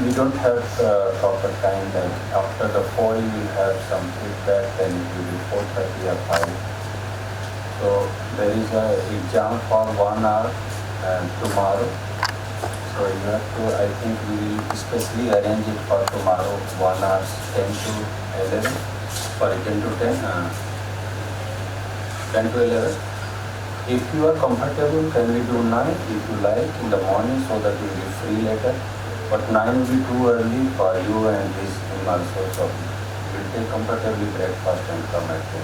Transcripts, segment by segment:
we don't have proper time. Like after the 4, you will have some feedback, then it will be 4:30 or 5. So there is a exam for 1 hour tomorrow. So you have to, I think we will especially arrange it for tomorrow, 1 hour 10 to 11, sorry 10 to 10, 10 to 11. If you are comfortable, can we do 9 if you like in the morning so that you will be free later. But 9 will be too early for you and this him also. So you will take comfortably breakfast and come at 10.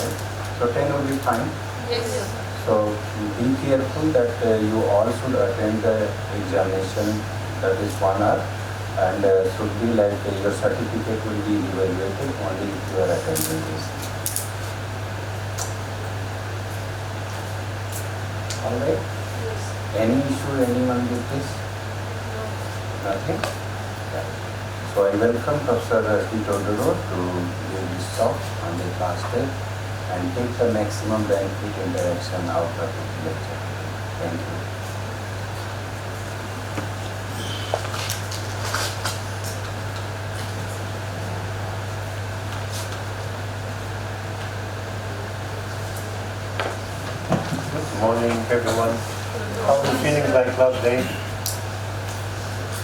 Right? So 10 will be fine. Yes. So be careful that you all should attend the examination, that is 1 hour, and should be like your certificate will be evaluated only if you are attending this. Alright? Yes. Any issue, anyone with this? No. Nothing? Yeah. So I welcome Professor Todoro to give this talk on the last day and take the maximum benefit interaction out of the lecture. Thank you. Good morning, everyone. How are you feeling like last day?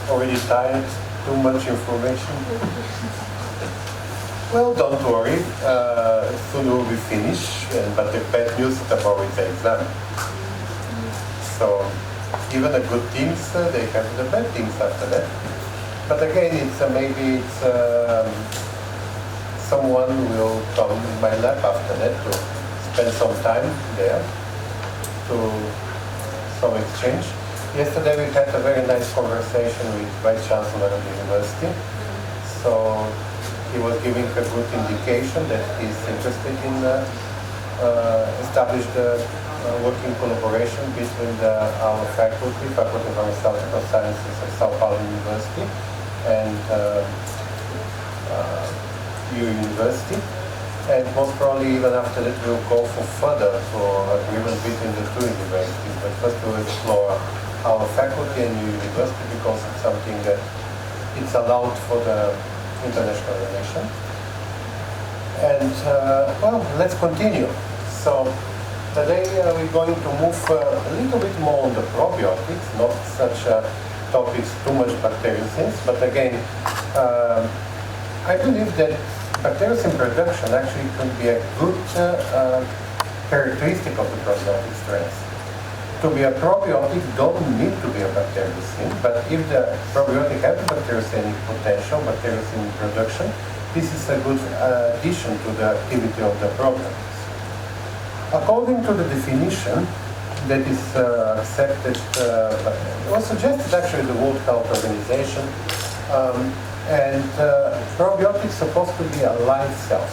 Already tired? Too much information? Well, don't worry. Soon we'll be finished. But the bad news about is the exam. So even the good things, they have the bad things after that. But again, maybe someone will come in my lab after that to spend some time there to some exchange. Yesterday we had a very nice conversation with Vice Chancellor of the University. So he was giving a good indication that he's interested in establish the working collaboration between our faculty of Pharmaceutical Sciences of Sao Paulo University and your university. And most probably even after that we'll go for further for agreement between the two universities. But first we'll explore our faculty and your university because it's something that it's allowed for the international relation. And well, let's continue. So today we're going to move a little bit more on the probiotics, not such topics too much bacteriocins, but again, I believe that bacteriocin production actually could be a good characteristic of the probiotic strains. To be a probiotic don't need to be a bacteriocin, but if the probiotic has bacteriocinic potential, bacteriocin production, this is a good addition to the activity of the probiotics. According to the definition that is accepted, was suggested actually the World Health Organization, and probiotics supposed to be alive cells.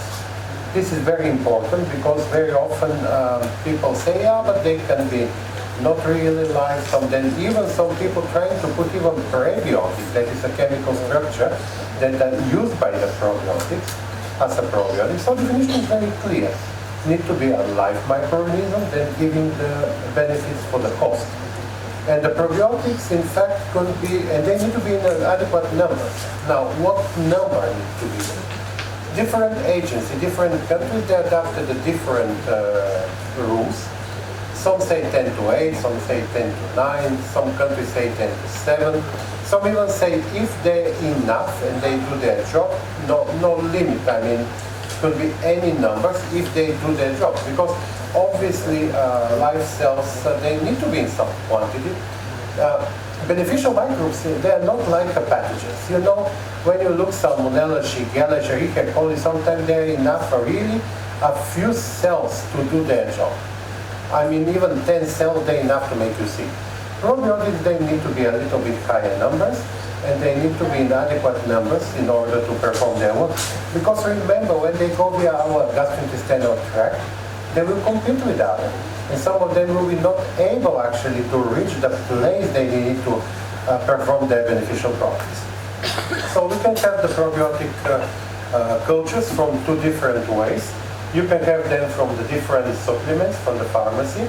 This is very important because very often people say, yeah, but they can be not really live. Even some people trying to put even prebiotics, that is a chemical structure that are used by the probiotics as a probiotic. So the definition is very clear. Need to be a live microorganism, then giving the benefits for the host. And the probiotics, in fact, could be, and they need to be in an adequate number. Now, what number needs to be? Different agencies, different countries, they adapted the different rules. Some say 10 to 8, some say 10 to 9, some countries say 10 to 7. Some even say if they're enough and they do their job, no limit. I mean, it could be any numbers if they do their job. Because obviously, live cells, they need to be in some quantity. Beneficial microbes, they are not like pathogens. You know, when you look Salmonella, Shigella, Escherichia coli, sometimes they're enough for really a few cells to do their job. I mean, even 10 cells, they're enough to make you sick. Probiotics, they need to be a little bit higher numbers, and they need to be in adequate numbers in order to perform their work. Because remember, when they go via our gastrointestinal tract, they will compete with others. And some of them will be not able actually to reach the place they need to perform their beneficial properties. So we can have the probiotic cultures from two different ways. You can have them from the different supplements from the pharmacy.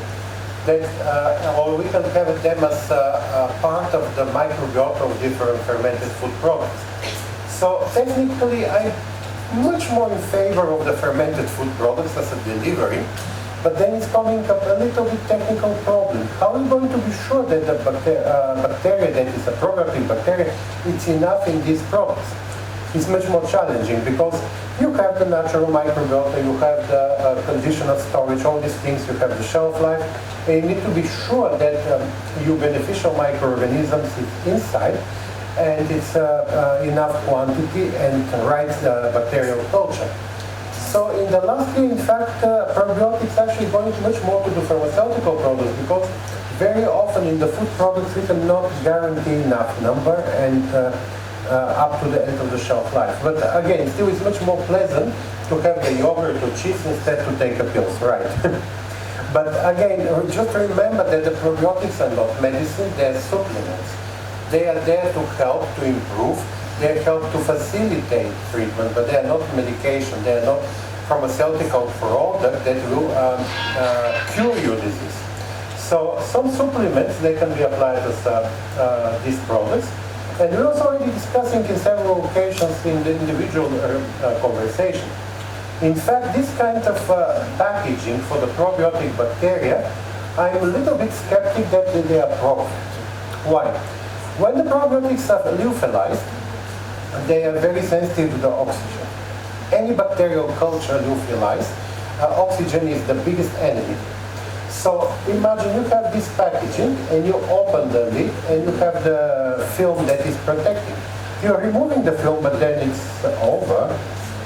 that, or we can have them as part of the microbiota of different fermented food products. So technically, I'm much more in favor of the fermented food products as a delivery, but then it's coming up a little bit technical problem. How are we going to be sure that the bacteria that is a probiotic bacteria, it's enough in these products? It's much more challenging because you have the natural microbiota, you have the condition of storage, all these things, you have the shelf life, and you need to be sure that your beneficial microorganisms is inside and it's enough quantity and right bacterial culture. So in the last year, in fact, probiotics actually going much more to the pharmaceutical products because very often in the food products we cannot guarantee enough number and up to the end of the shelf life. But again, still it's much more pleasant to have the yogurt or cheese instead to take a pills, right? But again, just remember that the probiotics are not medicine, they're supplements. They are there to help, to improve, they help to facilitate treatment, but they are not medication, they are not pharmaceutical product that will cure your disease. So some supplements, they can be applied as these products. And we're also already discussing in several occasions in the individual conversation. In fact, this kind of packaging for the probiotic bacteria, I'm a little bit skeptic that they are appropriate. Why? When the probiotics are lyophilized, they are very sensitive to the oxygen. Any bacterial culture lyophilized, oxygen is the biggest enemy. So imagine you have this packaging and you open the lid and you have the film that is protecting. You're removing the film, but then it's over.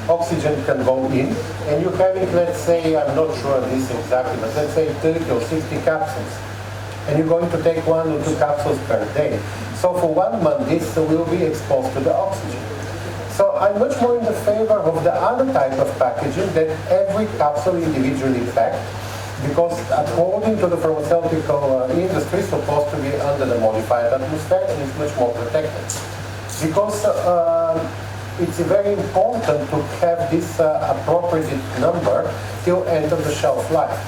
Oxygen can go in and you're having, let's say, I'm not sure this exactly, but let's say 30 or 60 capsules. And you're going to take 1 or 2 capsules per day. So for 1 month, this will be exposed to the oxygen. So I'm much more in the favor of the other type of packaging that every capsule individually packed, because according to the pharmaceutical industry, it's supposed to be under the modified atmosphere and it's much more protected. Because it's very important to have this appropriate number till end of the shelf life.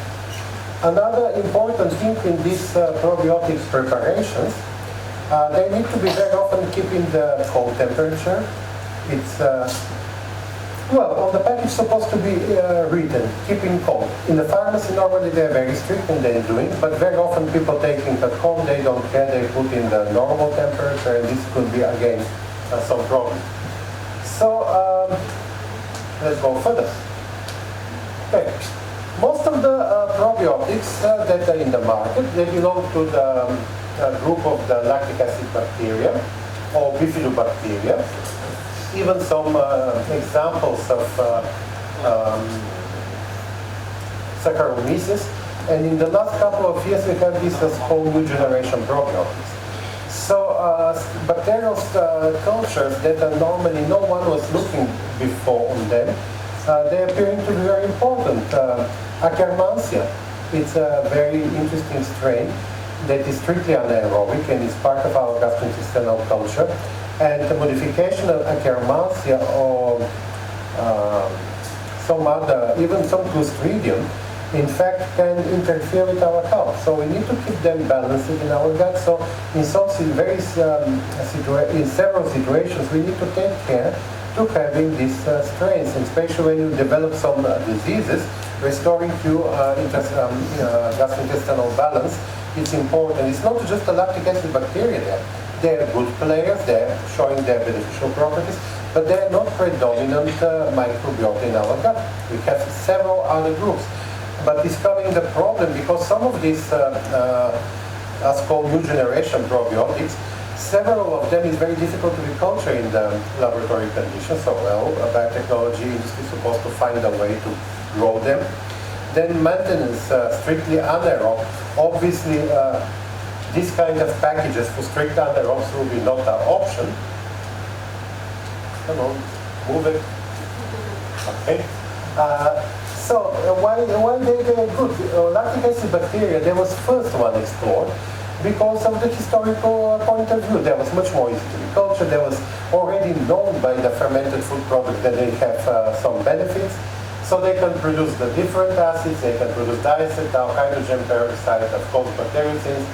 Another important thing in these probiotics preparations, they need to be very often keeping the cold temperature. It's well, on the package supposed to be written, keeping cold. In the pharmacy, normally they're very strict in their doing, but very often people taking it home, they don't care, they put in the normal temperature, and this could be, again, some problem. So, let's go further. Okay. Most of the probiotics that are in the market, they belong to the group of the lactic acid bacteria, or bifidobacteria. Even some examples of Saccharomyces. And in the last couple of years, we have this called new generation probiotics. So bacterial cultures that are normally no one was looking before on them, they're appearing to be very important. Akkermansia, it's a very interesting strain that is strictly anaerobic and is part of our gastrointestinal culture. And the modification of Akkermansia or some other, even some Clostridium, in fact, can interfere with our health. So we need to keep them balanced in our gut. So in several situations, we need to take care to having these strains, and especially when you develop some diseases, restoring to gastrointestinal balance, it's important. It's not just the lactic acid bacteria there. They're good players, they're showing their beneficial properties, but they're not predominant microbiota in our gut. We have several other groups. But discovering the problem, because some of these, as called new generation probiotics, several of them is very difficult to be cultured in the laboratory conditions. So, well, biotechnology industry is supposed to find a way to grow them. Then maintenance, strictly anaerobe. Obviously, this kind of packages for strict anaerobes will be not an option. Come on, move it. Okay. So why they're good? Lactic acid bacteria, there was first one explored because of the historical point of view. There was much more easy to be cultured. There was already known by the fermented food product that they have some benefits. So they can produce the different acids, they can produce diacetyl, hydrogen peroxide, of course bacteriocins.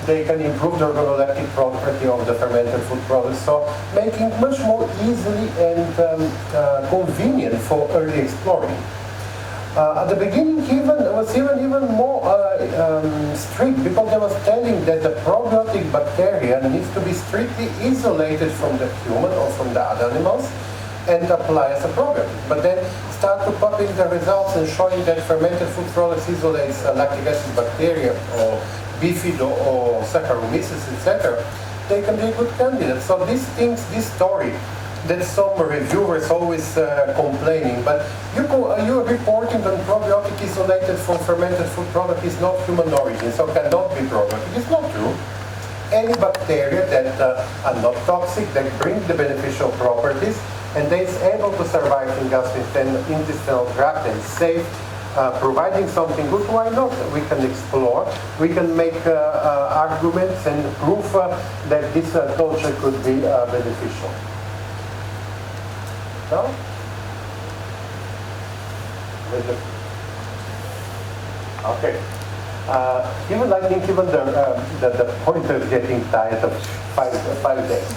They can improve the organoleptic property of the fermented food products, so making much more easily and convenient for early exploring. At the beginning, it was even more strict, because they was telling that the probiotic bacteria needs to be strictly isolated from the human or from the other animals and apply as a probiotic. But then start to publish the results and showing that fermented food products isolates lactic acid bacteria or bifido or Saccharomyces, etc. They can be a good candidate. So these things, this story, that some reviewers always complaining, but you're reporting on probiotic isolated from fermented food product is not human origin, so cannot be probiotic. It's not true. Any bacteria that are not toxic, that bring the beneficial properties, and they is able to survive in gastrointestinal tract and safe, providing something good, why not? We can explore, we can make arguments and prove that this culture could be beneficial. No? Okay. I think even the pointer is getting tired of five days.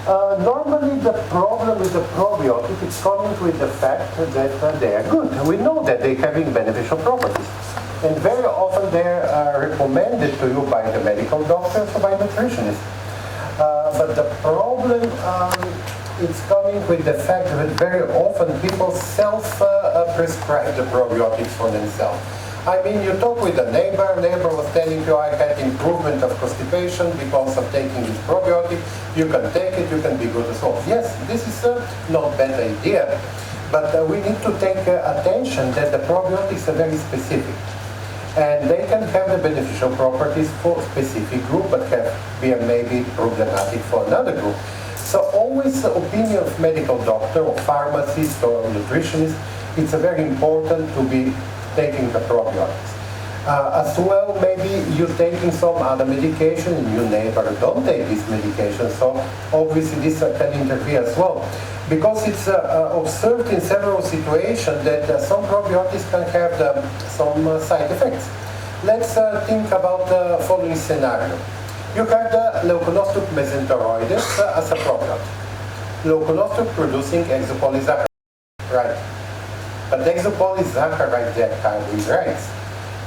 Normally the problem with the probiotic is coming with the fact that they are good. We know that they're having beneficial properties. And very often they are recommended to you by the medical doctors or by nutritionists. But the problem it's coming with the fact that very often people self-prescribe the probiotics for themselves. I mean, you talk with a neighbor was telling you, I had improvement of constipation because of taking this probiotic, you can take it, you can be good as well. Yes, this is not a bad idea, but we need to take attention that the probiotics are very specific. And they can have the beneficial properties for a specific group, but be maybe problematic for another group. So always the opinion of medical doctor or pharmacist or nutritionist, it's very important to be taking the probiotics. As well, maybe you're taking some other medication and your neighbor don't take this medication, so obviously this can interfere as well. Because it's observed in several situations that some probiotics can have some side effects. Let's think about the following scenario. You have the Leuconostoc mesenteroides as a probiotic. Leuconostoc producing exopolysaccharide, right? But exopolysaccharide, they are carbohydrates.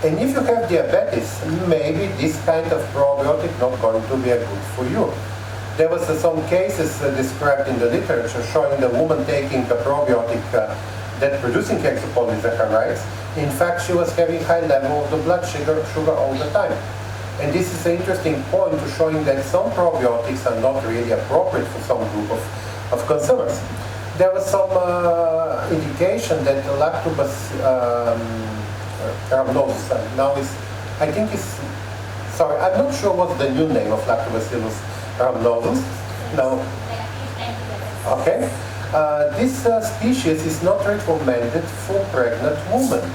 And if you have diabetes, maybe this kind of probiotic not going to be good for you. There was some cases described in the literature showing the woman taking a probiotic that producing exopolysaccharides. In fact, she was having high level of the blood sugar all the time. And this is an interesting point to showing that some probiotics are not really appropriate for some group of consumers. There was some indication that lactobacillus now is, I think is, sorry, I'm not sure what's the new name of lactobacillus rhamnosus. No. Okay. This species is not recommended for pregnant women.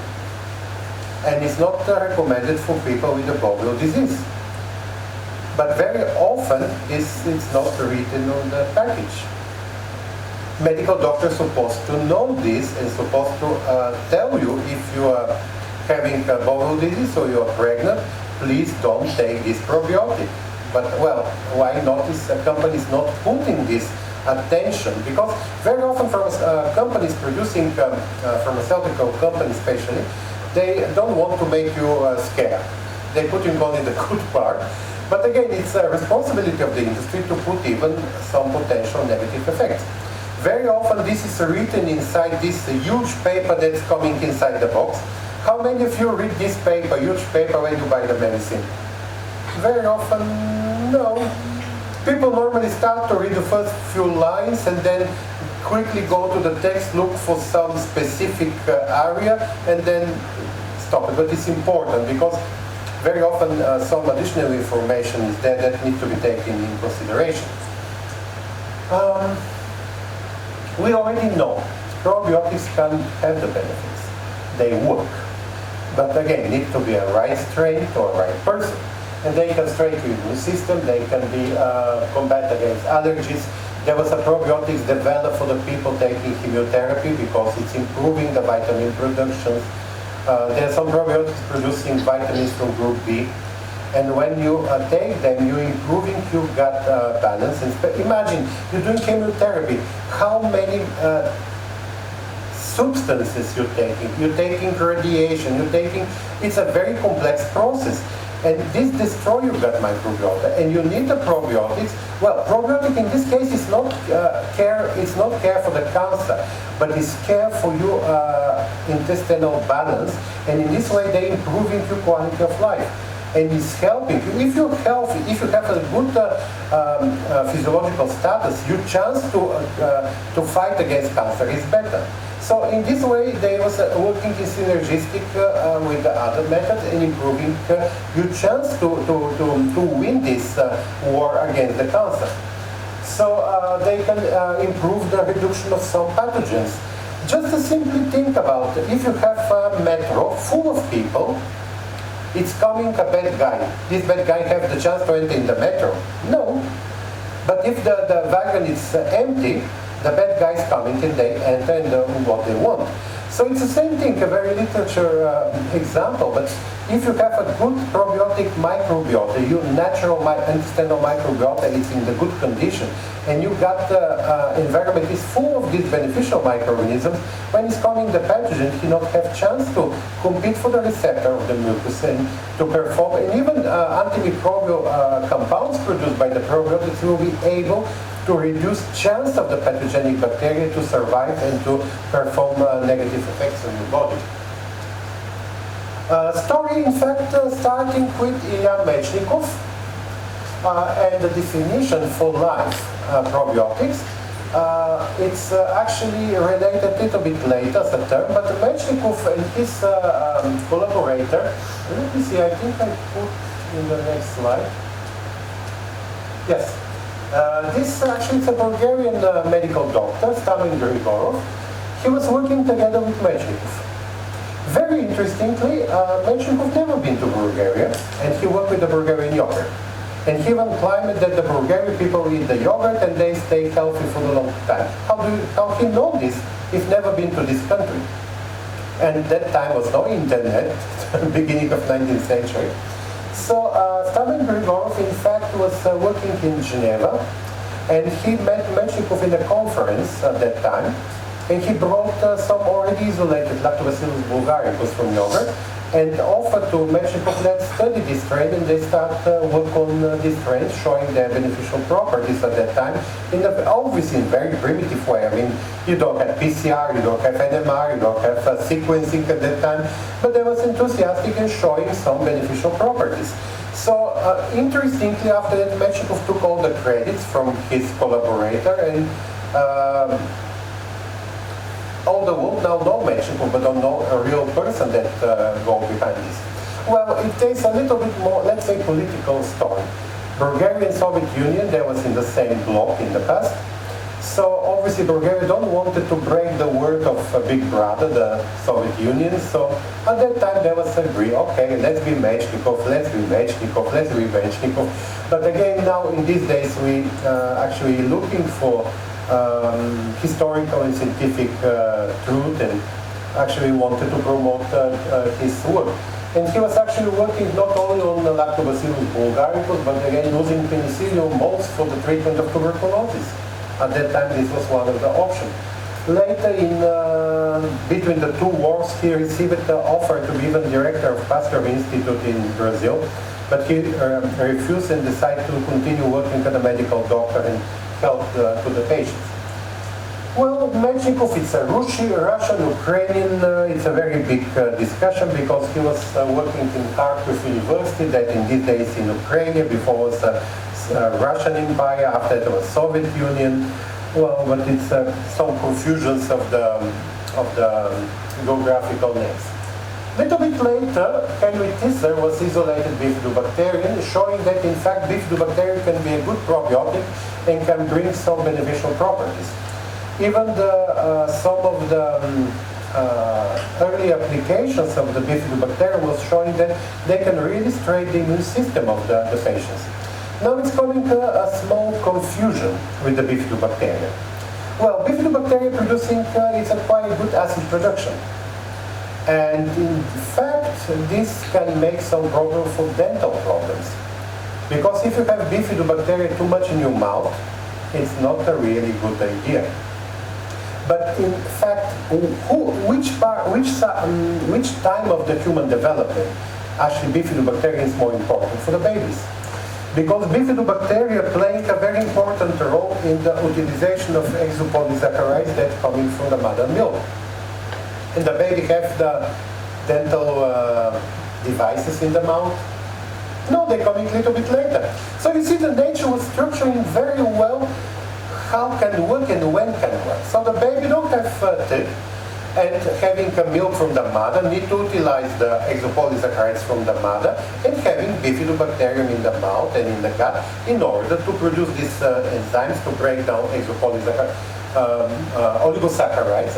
And is not recommended for people with a bowel disease. But very often, it's not written on the package. Medical doctors are supposed to know this and supposed to tell you if you are having a bowel disease or you are pregnant, please don't take this probiotic. But well, why not is companies not putting this attention? Because very often from companies producing, pharmaceutical companies especially, they don't want to make you scared. They put in only the good part. But again, it's a responsibility of the industry to put even some potential negative effects. Very often this is written inside this huge paper that's coming inside the box. How many of you read this paper, huge paper, when you buy the medicine? Very often, no. People normally start to read the first few lines and then quickly go to the text, look for some specific area, and then stop it. But it's important because very often some additional information is there that needs to be taken in consideration. We already know probiotics can have the benefits. They work. But again, need to be a right strain to a right person. And they can strengthen your immune system, they can be combat against allergies, There was a probiotics developed for the people taking chemotherapy because it's improving the vitamin production. There are some probiotics producing vitamins from group B. And when you take them, you're improving your gut balance. And imagine, you're doing chemotherapy. How many substances you're taking? You're taking radiation, it's a very complex process. And this destroys your gut microbiota. And you need the probiotics. Well, probiotic in this case is not care for the cancer, but it's care for your intestinal balance. And in this way, they're improving your quality of life. And it's helping you. If you're healthy, if you have a good physiological status, your chance to fight against cancer is better. So in this way, they was working in synergistic with the other methods and improving your chance to win this war against the cancer. So they can improve the reduction of some pathogens. Just to simply think about it, if you have a metro full of people, it's coming a bad guy. This bad guy have the chance to enter in the metro? No. But if the wagon is empty, the bad guys coming and they enter in what they want. So it's the same thing, a very literature example, but if you have a good probiotic microbiota, your natural intestinal microbiota is in the good condition, and you got the environment is full of these beneficial microorganisms, when it's coming the pathogen, he not have chance to compete for the receptor of the mucus and to perform, and even antimicrobial compounds produced by the probiotics will be able to reduce chance of the pathogenic bacteria to survive and to perform negative effects on your body. Story, in fact, starting with Ilya Mechnikov and the definition for life probiotics. It's actually related a little bit later as a term, but Mechnikov and his collaborator, let me see, I think I put in the next slide. Yes. This actually is a Bulgarian medical doctor, Stamen Grigorov. He was working together with Mechnikov. Very interestingly, Mechnikov never been to Bulgaria, and he worked with the Bulgarian yogurt. And he even claimed that the Bulgarian people eat the yogurt and they stay healthy for a long time. How he know this if never been to this country? And that time was no internet, beginning of 19th century. So Stamen Grigorov, in fact, was working in Geneva, and he met Mechnikov in a conference at that time, and he brought some already isolated Lactobacillus bulgaricus from yogurt, and offered to Mechnikov, let's study this strain, and they start work on this strain, showing their beneficial properties at that time, in a, obviously in a very primitive way. I mean, you don't have PCR, you don't have NMR, you don't have sequencing at that time, but they was enthusiastic in showing some beneficial properties. So interestingly, after that, Mechnikov took all the credits from his collaborator, and all the world now know Mechnikov, but don't know a real person that go behind this. Well, it takes a little bit more, let's say, political story. Bulgaria and Soviet Union, they was in the same bloc in the past. So obviously Bulgaria don't wanted to break the word of Big Brother, the Soviet Union. So at that time they was agree, okay, let's be Mechnikov, let's be Mechnikov, let's be Mechnikov. But again, now in these days we actually looking for historical and scientific truth, and actually wanted to promote his work. And he was actually working not only on the Lactobacillus bulgaricus, but again using penicillium molds for the treatment of tuberculosis. At that time, this was one of the options. Later, in between the two wars, he received the offer to be even director of Pasteur Institute in Brazil, but he refused and decided to continue working as a medical doctor and help to the patients. Well, Mechnikov, it's a Russian, Ukrainian, it's a very big discussion because he was working in Kharkiv University, that in these days in Ukraine, before was Russian Empire, after it was Soviet Union. Well, but it's some confusions of the geographical names. Little bit later, Henry Tisser was isolated bifidobacterium, showing that in fact bifidobacterium can be a good probiotic and can bring some beneficial properties. Even some of the early applications of the bifidobacterium was showing that they can really strengthen the immune system of the patients. Now it's coming a small confusion with the bifidobacteria. Well, bifidobacteria producing is a quite good acid production. And in fact, this can make some problem for dental problems. Because if you have bifidobacteria too much in your mouth, it's not a really good idea. But in fact, which time of the human development actually bifidobacteria is more important for the babies? Because bifidobacteria play a very important role in the utilization of exopolysaccharides that coming from the mother milk. And the baby have the dental devices in the mouth. No, they're coming a little bit later. So you see the nature was structuring very well how can work and when can work. So the baby don't have teeth and having a milk from the mother need to utilize the exopolysaccharides from the mother and having bifidobacterium in the mouth and in the gut in order to produce these enzymes to break down oligosaccharides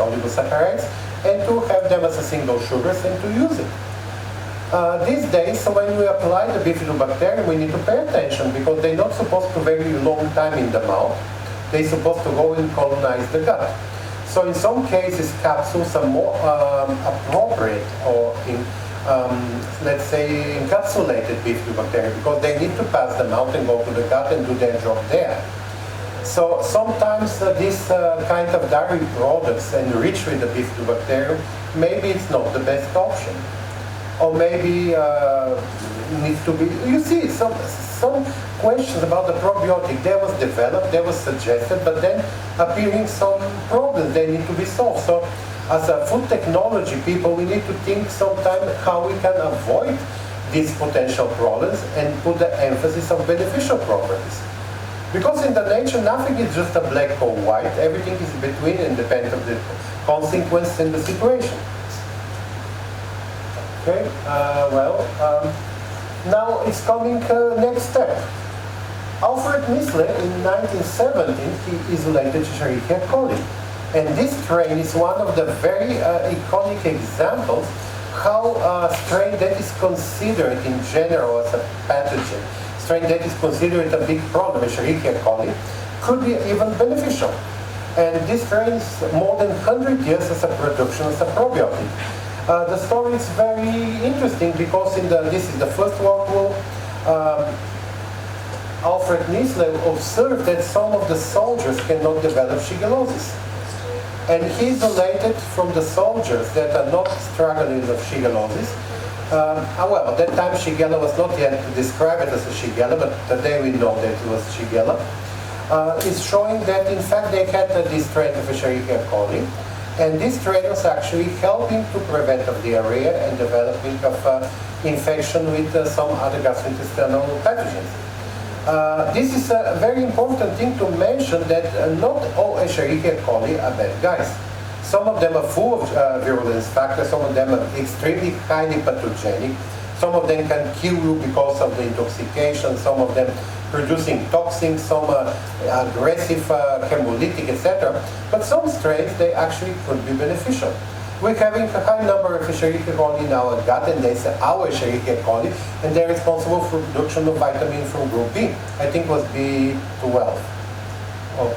and to have them as a single sugars and to use it. These days, so when we apply the bifidobacterium, we need to pay attention because they're not supposed to very long time in the mouth. They're supposed to go and colonize the gut. So in some cases, capsules are more appropriate or in, let's say, encapsulated bifidobacteria because they need to pass them out and go to the gut and do their job there. So sometimes these kind of dairy products enriched with the bifidobacterium, maybe it's not the best option. Or maybe needs to be, you see, some questions about the probiotic, they was developed, they was suggested, but then appearing some problems, they need to be solved. So as a food technology people, we need to think sometimes how we can avoid these potential problems and put the emphasis on beneficial properties. Because in the nature, nothing is just a black or white, everything is between and depends on the consequence and the situation. Okay, now it's coming next step. Alfred Nisle in 1917, he isolated Escherichia coli. And this strain is one of the very iconic examples how a strain that is considered in general as a pathogen, strain that is considered a big problem, Escherichia coli, could be even beneficial. And this strain is more than 100 years as a production as a probiotic. The story is very interesting because this is the First World War. Alfred Nisle observed that some of the soldiers cannot develop shigellosis. And he isolated from the soldiers that are not struggling with shigellosis. Well, at that time Shigella was not yet described as a Shigella, but today we know that it was Shigella. It's showing that in fact they had this strain of Escherichia coli. And this strain was actually helping to prevent of diarrhea and developing of infection with some other gastrointestinal pathogens. This is a very important thing to mention that not all Escherichia coli are bad guys. Some of them are full of virulence factors, some of them are extremely highly pathogenic, some of them can kill you because of the intoxication, some of them producing toxins, some aggressive hemolytic, etc. But some strains, they actually could be beneficial. We're having a high number of Escherichia coli in our gut, and they say our Escherichia coli, and they're responsible for production of vitamin from group B. I think it was B12. Oh,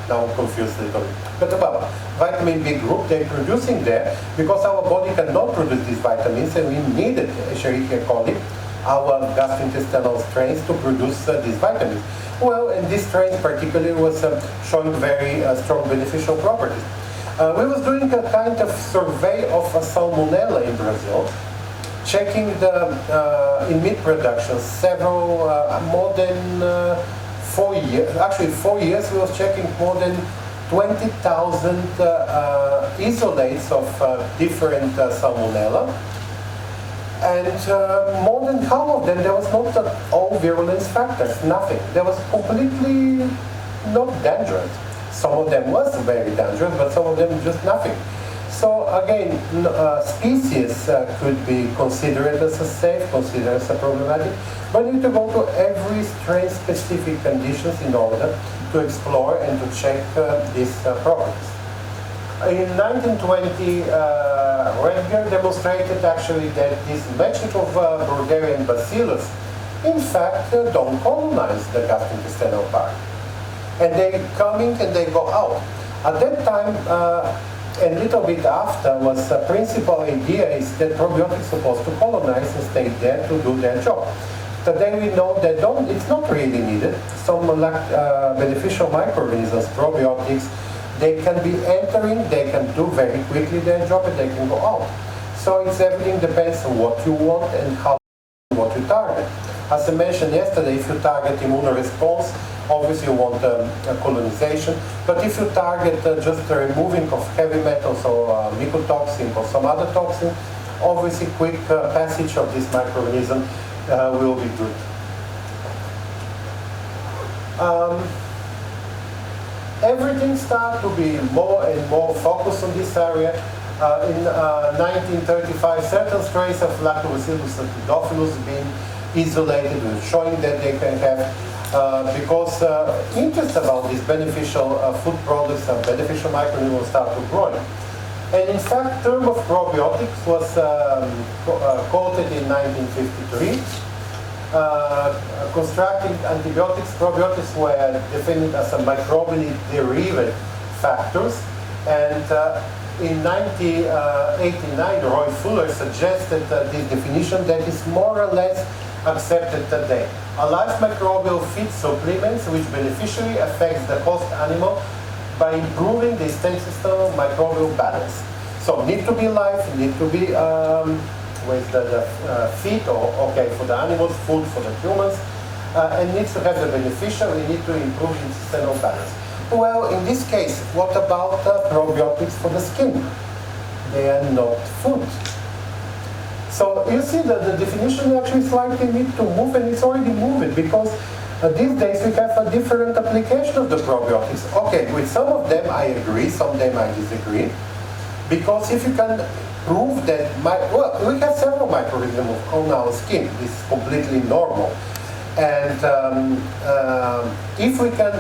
now I'm confused a little bit. But well, vitamin B group, they're producing there because our body cannot produce these vitamins, and we needed Escherichia coli, our gastrointestinal strains, to produce these vitamins. Well, and this strain particularly was showing very strong beneficial properties. We was doing a kind of survey of salmonella in Brazil, checking the in meat production several, more than 4 years, actually 4 years we was checking more than 20,000 isolates of different salmonella. And more than half of them, there was not all virulence factors, nothing. There was completely not dangerous. Some of them was very dangerous, but some of them just nothing. So again, species could be considered as a safe, considered as a problematic, but you need to go to every strain-specific conditions in order to explore and to check these properties. In 1920, Röntgen demonstrated actually that this matching of Bulgarian bacillus in fact, don't colonize the gastrointestinal part. And they coming and they go out. At that time, and a little bit after, was the principal idea is that probiotics supposed to colonize and stay there to do their job. Today we know that it's not really needed. Some beneficial microorganisms, probiotics, they can be entering, they can do very quickly their job and they can go out. So everything depends on what you want and what you target. As I mentioned yesterday, if you target immunoresponse, obviously you want a colonization. But if you target just the removing of heavy metals or mycotoxin or some other toxin, obviously quick passage of this microorganism will be good. Everything started to be more and more focused on this area. In 1935, certain strains of Lactobacillus acidophilus being isolated, showing that they can have, because interest about these beneficial food products and beneficial microorganisms start to grow. And in fact, term of probiotics was quoted in 1953. Constructing antibiotics, probiotics were defined as a microbially derived factors. And in 1989, Roy Fuller suggested this definition that is more or less accepted today. A live microbial feed supplements which beneficially affects the host animal by improving the intestinal microbial balance. So need to be live, need to be with the feed, or okay, for the animals, food for the humans, and needs to have the beneficial, we need to improve intestinal balance. Well, in this case, what about probiotics for the skin? They are not food. So you see that the definition actually slightly needs to move, and it's already moving, because these days we have a different application of the probiotics. Okay, with some of them I agree, some of them I disagree, because if you can prove that, we have several microorganisms on our skin, this is completely normal, and if we can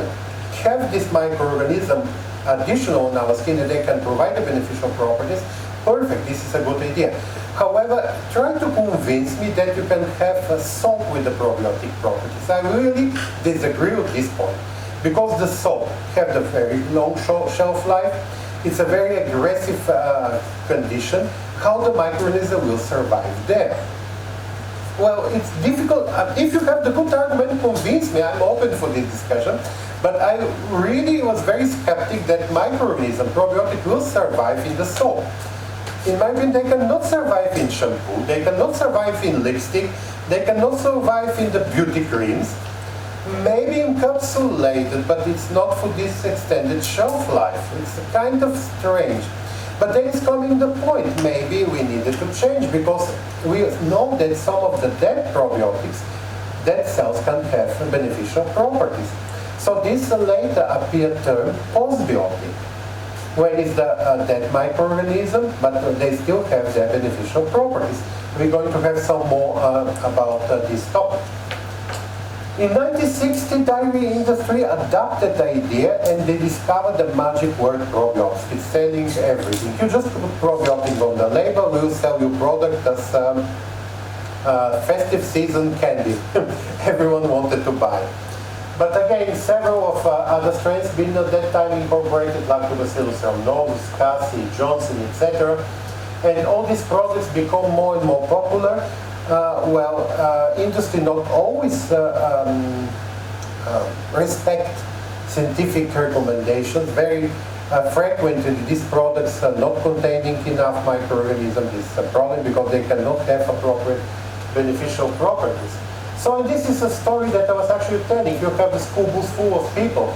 have this microorganism additional on our skin and they can provide the beneficial properties, perfect, this is a good idea. However, try to convince me that you can have a soap with the probiotic properties. I really disagree with this point, because the soap have a very long shelf life. It's a very aggressive condition. How the microorganism will survive there? Well, it's difficult. If you have the good argument, convince me. I'm open for this discussion. But I really was very skeptic that microorganism, probiotic, will survive in the soap. In my opinion, they cannot survive in shampoo, they cannot survive in lipstick, they cannot survive in the beauty creams. Maybe encapsulated, but it's not for this extended shelf life. It's kind of strange. But then it's coming the point, maybe we needed to change, because we know that some of the dead probiotics, dead cells can have beneficial properties. So this later appeared term postbiotic, where it's the dead microorganism, but they still have their beneficial properties. We're going to have some more about this topic. In 1960, dairy industry adopted the idea and they discovered the magic word probiotics. It's selling everything. You just put probiotic on the label, we'll sell you product as festive season candy. Everyone wanted to buy. But again, several of other strains been at that time incorporated, Lactobacillus rhamnosus, Cassie, Johnson, etc. And all these products become more and more popular. Industry not always respect scientific recommendations. Very frequently, these products are not containing enough microorganisms. This is a problem because they cannot have appropriate beneficial properties. So this is a story that I was actually telling. You have a school bus full of people.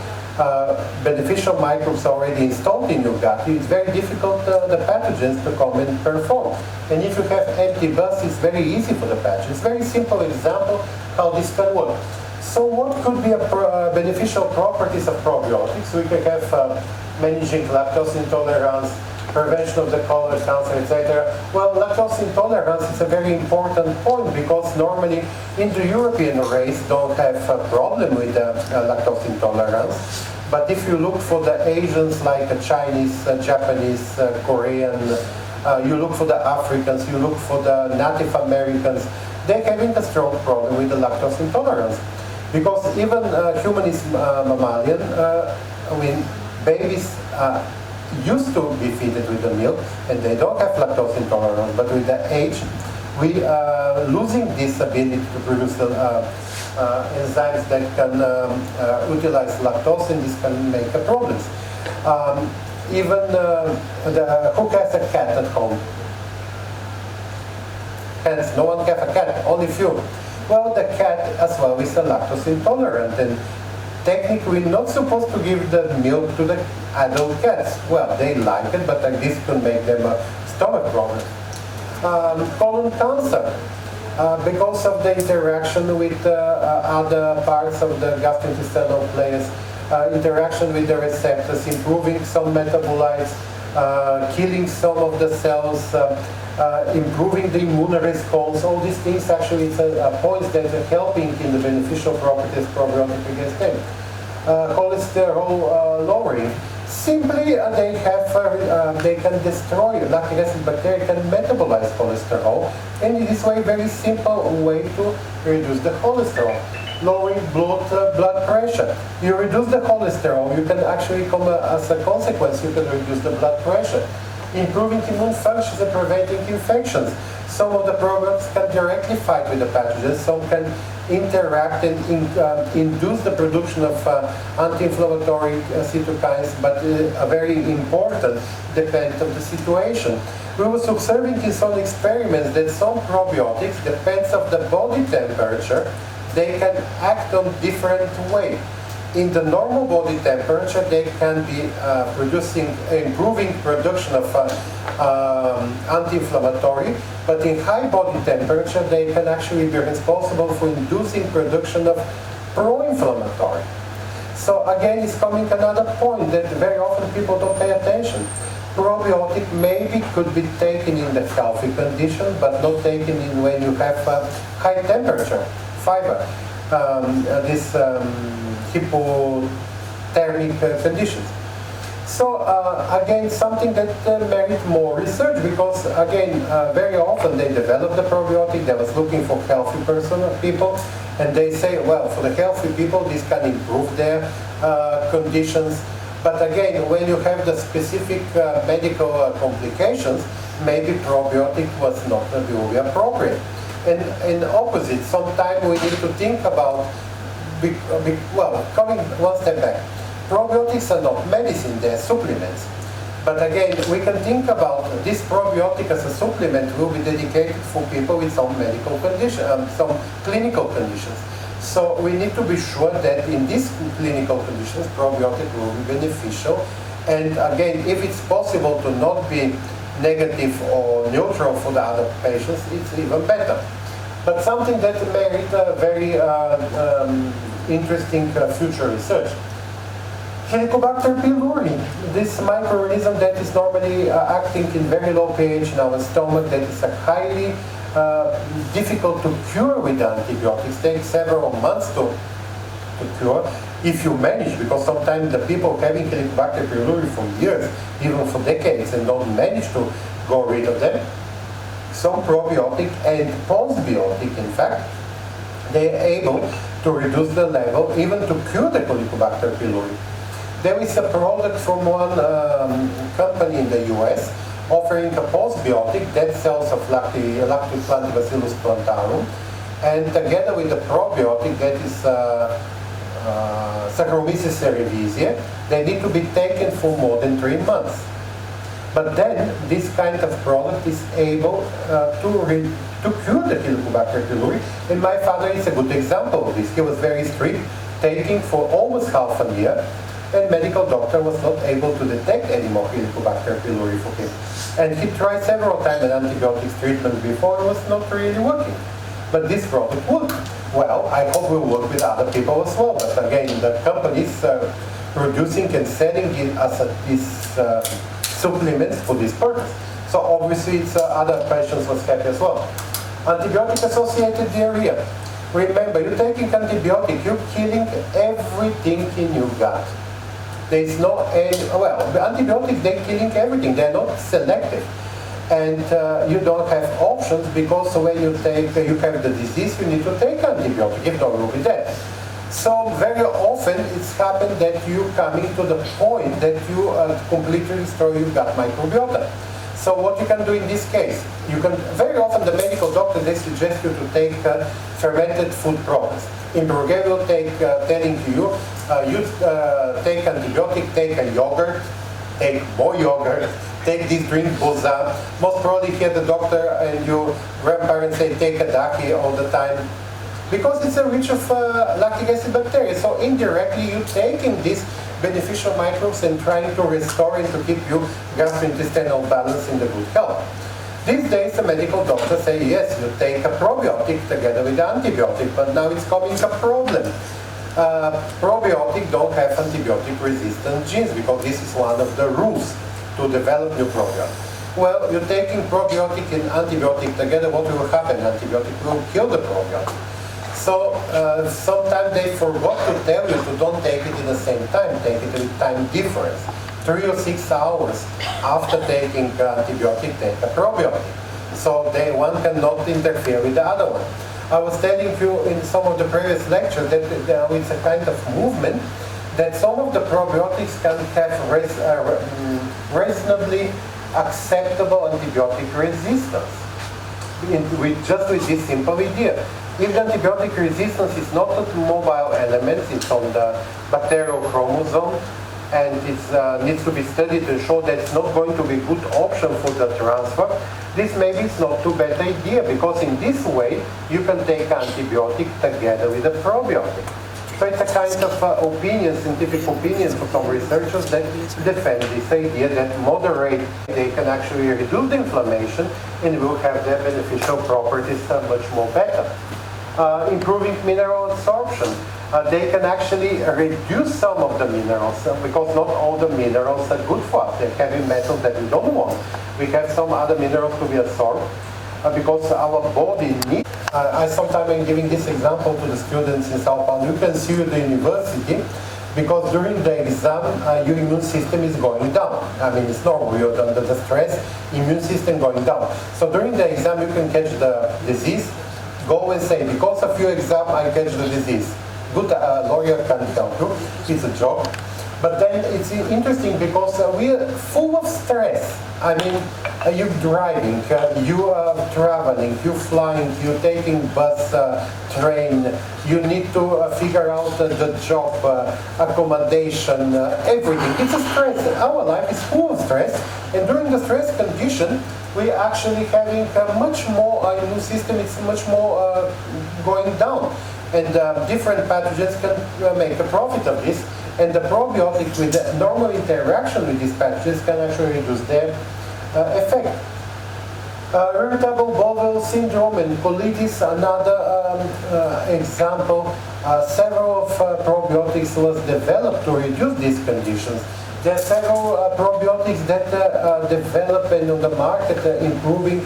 Beneficial microbes already installed in your gut. It's very difficult the pathogens to come and perform. And if you have empty bus, it's very easy for the pathogens. Very simple example how this can work. So what could be a beneficial properties of probiotics? We can have managing lactose intolerance, prevention of the colon cancer, etc. Well, lactose intolerance is a very important point because normally Indo-European race don't have a problem with lactose intolerance. But if you look for the Asians like Chinese, Japanese, Korean, you look for the Africans, you look for the Native Americans, they're having a strong problem with the lactose intolerance. Because even human is mammalian, when babies used to be fed with the milk and they don't have lactose intolerance, but with the age, we are losing this ability to produce the enzymes that can utilize lactose, and this can make a problems. Even who has a cat at home? Cats, no one has a cat, only few. Well, the cat as well is a lactose intolerant, and technically we're not supposed to give the milk to the adult cats. Well, they like it, but this can make them a stomach problem. Colon cancer, because of the interaction with other parts of the gastrointestinal players, interaction with the receptors, improving some metabolites, killing some of the cells, improving the immune response. All these things actually is a points that are helping in the beneficial properties probiotic against them. Cholesterol lowering. Simply, they can destroy lactic acid bacteria, can metabolize cholesterol, and in this way, very simple way to reduce the cholesterol. Lowering blood pressure. You reduce the cholesterol, you can actually as a consequence, you can reduce the blood pressure. Improving immune functions and preventing infections. Some of the programs can directly fight with the pathogens, some can interact and induce the production of anti-inflammatory cytokines, but very important, depends on the situation. We was observing in some experiments that some probiotics, depends on the body temperature, they can act on different way. In the normal body temperature, they can be improving production of anti-inflammatory, but in high body temperature, they can actually be responsible for inducing production of pro-inflammatory. So again, it's coming another point that very often people don't pay attention. Probiotic maybe could be taken in the healthy condition, but not taken in when you have high temperature, fiber, hypothermic conditions. So again, something that merit more research, because again, very often they develop the probiotic, they was looking for healthy people, and they say, well, for the healthy people, this can improve their conditions. But again, when you have the specific medical complications, maybe probiotic was not really appropriate. And in the opposite, sometimes we need to think about, coming one step back, probiotics are not medicine, they're supplements. But again, we can think about this probiotic as a supplement will be dedicated for people with some medical condition, some clinical conditions. So we need to be sure that in these clinical conditions, probiotic will be beneficial. And again, if it's possible to not be negative or neutral for the other patients, it's even better. But something that merit very interesting future research. Helicobacter pylori, this microorganism that is normally acting in very low pH in our stomach, that is highly difficult to cure with antibiotics, takes several months to cure, if you manage, because sometimes the people having Helicobacter pylori for years, even for decades, and don't manage to go rid of them. Some probiotic and postbiotic, in fact, they are able to reduce the level, even to cure the Helicobacter pylori. There is a product from one company in the US offering a postbiotic, dead cells of lactic Lactobacillus plantarum, and together with the probiotic that is Saccharomyces cerevisiae, they need to be taken for more than 3 months. But then this kind of product is able to cure the Helicobacter pylori, and my father is a good example of this. He was very strict, taking for almost half a year, and medical doctor was not able to detect any more Helicobacter pylori for him. And he tried several times an antibiotics treatment before, it was not really working. But this product worked. Well, I hope we'll work with other people as well. But again, the companies producing and selling it as these supplements for this purpose. So obviously, it's other patients was happy as well. Antibiotic-associated diarrhea. Remember, you're taking antibiotic, you're killing everything in your gut. There is no, the antibiotics, they're killing everything. They're not selective. and you don't have options, because when you have the disease, you need to take antibiotic, if not, you'll be dead. So very often it's happened that you coming to the point that you completely destroy your gut microbiota. So what you can do in this case, you can, very often the medical doctor, they suggest you to take fermented food products. In Bulgaria, will telling to you, take antibiotic, take a yogurt, take more yogurt, take this drink, boza. Most probably here the doctor and your grandparents say take a daki all the time, because it's a rich of lactic acid bacteria. So indirectly you're taking these beneficial microbes and trying to restore and to keep your gastrointestinal balance in the good health. These days the medical doctors say, yes, you take a probiotic together with the antibiotic, but now it's coming a problem. Probiotic don't have antibiotic resistant genes, because this is one of the rules to develop new probiotic. Well, you're taking probiotic and antibiotic together, what will happen? Antibiotic will kill the probiotic. So sometimes they forgot to tell you to don't take it in the same time, take it with time difference. 3 or 6 hours after taking antibiotic, take a probiotic. So one cannot interfere with the other one. I was telling you in some of the previous lectures that it's a kind of movement that some of the probiotics can have reasonably acceptable antibiotic resistance. Just with this simple idea. If the antibiotic resistance is not on mobile elements, it's on the bacterial chromosome, and it needs to be studied to show that it's not going to be a good option for the transfer, this maybe is not too bad idea, because in this way you can take antibiotic together with a probiotic. So it's a kind of opinion, scientific opinion for some researchers that defend this idea that moderate, they can actually reduce the inflammation and will have their beneficial properties much more better. Improving mineral absorption. They can actually reduce some of the minerals, because not all the minerals are good for us. They're heavy metals that we don't want. We have some other minerals to be absorbed, because our body needs. I sometimes am giving this example to the students in Sao Paulo. You can see at the university, because during the exam, your immune system is going down. I mean, it's normal, you're under the stress, immune system going down. So during the exam, you can catch the disease, go and say, because of your exam, I catch the disease. Good lawyer can help you, it's a job. But then it's interesting because we're full of stress. I mean, you're driving, you are traveling, you're flying, you're taking bus, train, you need to figure out the job, accommodation, everything. It's a stress. Our life is full of stress, and during the stress condition, we're actually having much more, our immune system is much more going down. And different pathogens can make a profit of this. And the probiotic with the normal interaction with these pathogens can actually reduce their effect. Irritable bowel syndrome and colitis, another example. Several of probiotics was developed to reduce these conditions. There are several probiotics that develop and on the market improving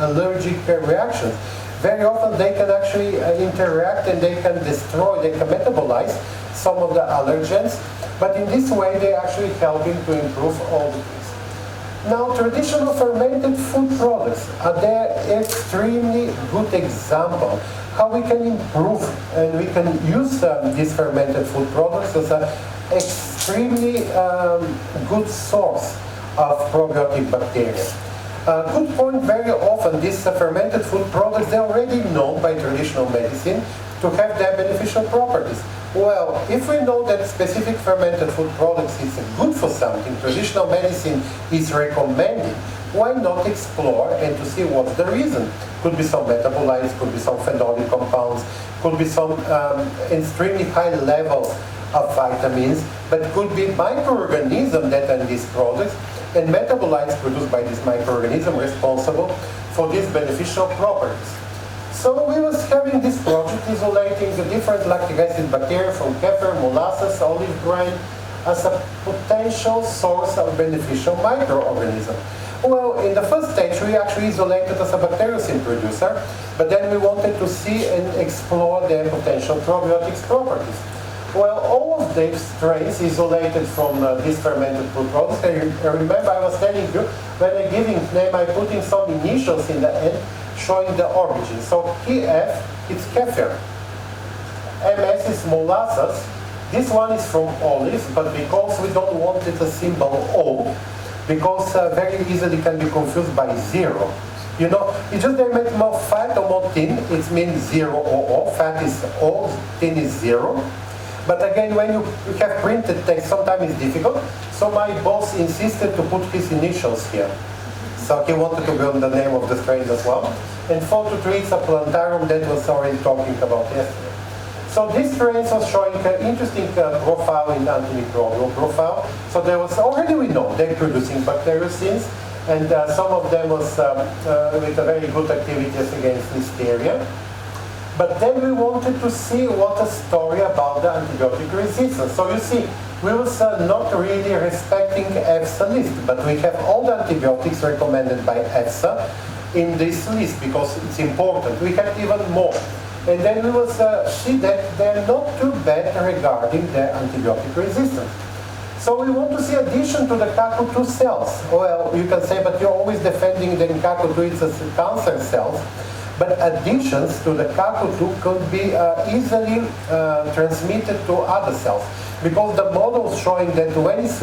allergic reactions. Very often they can actually interact and they can destroy, they can metabolize some of the allergens, but in this way they're actually helping to improve all the things. Now, traditional fermented food products are their extremely good example how we can improve and we can use these fermented food products as an extremely good source of probiotic bacteria. Good point, very often these fermented food products, they're already known by traditional medicine to have their beneficial properties. Well, if we know that specific fermented food products is good for something, traditional medicine is recommending, why not explore and to see what's the reason? Could be some metabolites, could be some phenolic compounds, could be some extremely high levels of vitamins, but could be microorganisms that are in these products, and metabolites produced by this microorganism responsible for these beneficial properties. So we was having this project isolating the different lactic acid bacteria from kefir, molasses, olive brine as a potential source of beneficial microorganism. Well, in the first stage we actually isolated as a bacteriocin producer, but then we wanted to see and explore their potential probiotics properties. Well, all of the strains isolated from this fermented food products. I remember I was telling you, when I'm giving name, I'm putting some initials in the end, showing the origin. So KF, it's kefir. MS is molasses. This one is from olives, but because we don't want it a symbol O, because very easily can be confused by zero. You know, it's just they make more fat or more thin, it means zero or O. Fat is O, thin is zero. But again, when you have printed text, sometimes it's difficult. So my boss insisted to put his initials here. So he wanted to be on the name of the strain as well. And 423 is a plantarum that was already talking about yesterday. So this strain was showing an interesting profile in antimicrobial profile. So there was already, we know, they're producing bacteriocins, and some of them was with a very good activities against listeria. But then we wanted to see what a story about the antibiotic resistance. So you see, we was not really respecting EFSA list, but we have all the antibiotics recommended by EFSA in this list because it's important. We have even more. And then we will see that they're not too bad regarding the antibiotic resistance. So we want to see addition to the CACO2 cells. Well, you can say, but you're always defending the CACO2 it's as cancer cells. But additions to the CACO2 could be easily transmitted to other cells. Because the models showing that when it's